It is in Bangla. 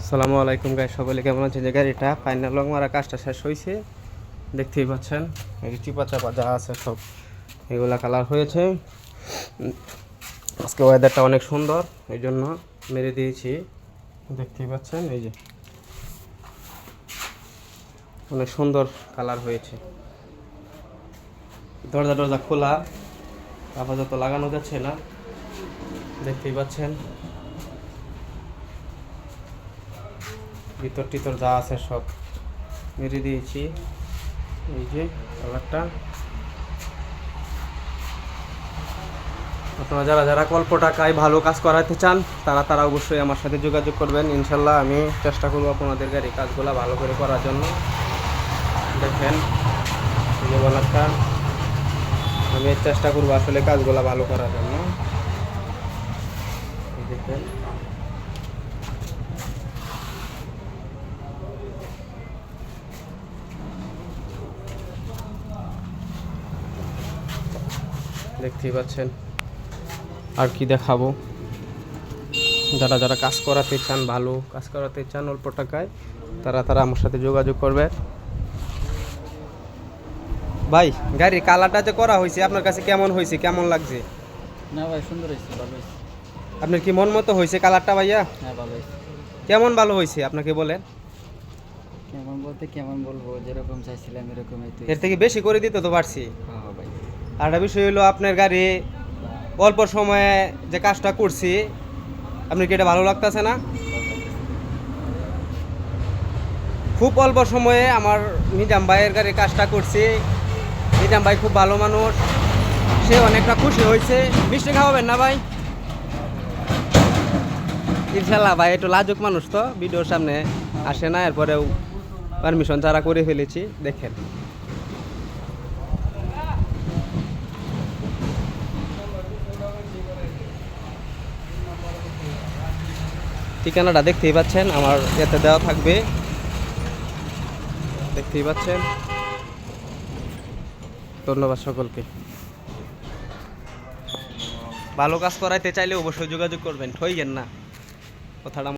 আসসালামু আলাইকুম গাইস, সকলে কেমন আছেন? যে গাড়িটা ফাইনাল লং মারা কাজটা শেষ হয়েছে, দেখতেই পাচ্ছেন। এই চিপা চাপা যা আছে সব এগুলা কালার হয়েছে। আজকে ওয়েদারটা অনেক সুন্দর, এই জন্য মেরে দিয়েছি। দেখতেই পাচ্ছেন, এই যে অনেক সুন্দর কালার হয়েছে। দরজা টরজা খোলা, আপাতত লাগানো যাচ্ছে না, দেখতেই পাচ্ছেন। ভিতর টিতর যা আছে সব মেরে দিয়েছি। এই যে কালারটা, আপনারা যারা যারা অল্প টাকায় ভালো কাজ করাতে চান তারা অবশ্যই আমার সাথে যোগাযোগ করবেন। ইনশাল্লাহ আমি চেষ্টা করবো আপনাদের গাড়ি কাজগুলো ভালো করে করার জন্য। দেখেন এই যে কালারটা, আমি চেষ্টা করবো আসলে কাজগুলো ভালো করার জন্য। দেখেন দেখতেই পাচ্ছেন। আর কি দেখাবো, যারা যারা কাজ করাতে চান, ভালো কাজ করাতে চান অল্প টাকায়, তারা আমার সাথে যোগাযোগ করবে। ভাই, গাড়ির কালারটা যে করা হয়েছে আপনার কাছে কেমন হয়েছে, কেমন লাগছে? না ভাই, সুন্দর হয়েছে, ভালো হয়েছে। আপনার কি মন মতো হয়েছে কালারটা ভাইয়া? হ্যাঁ, ভালো হয়েছে। কেমন ভালো হয়েছে আপনাকে বলেন? কেমন বলতে কেমন বলবো, যেরকম চাইছিলাম এরকমই তো। এর থেকে বেশি করে দিতে তো পারছি। হ্যাঁ ভাই। আর একটা বিষয় হলো, আপনার গাড়ি অল্প সময়ে যে কাজটা করছি, আপনার কি এটা ভালো লাগতেছে না? খুব অল্প সময়ে আমার নিজাম ভাইয়ের গাড়ি কাজটা করছি। নিজাম ভাই খুব ভালো মানুষ, সে অনেকটা খুশি হয়েছে। মিষ্টি খাওয়াবেন না ভাই? ইনশাল্লাহ ভাই একটু লাজুক মানুষ তো, ভিডিওর সামনে আসে না, এরপরেও পারমিশন ছাড়া করে ফেলেছি। দেখেন ঠিকানাটা দেখতেই পাচ্ছেন, আমার এতে দেওয়া থাকবে, দেখতেই পাচ্ছেন। ধন্যবাদ সকলকে। ভালো কাজ করাইতে চাইলে অবশ্যই যোগাযোগ করবেন, ঠইগেন না কথাটা।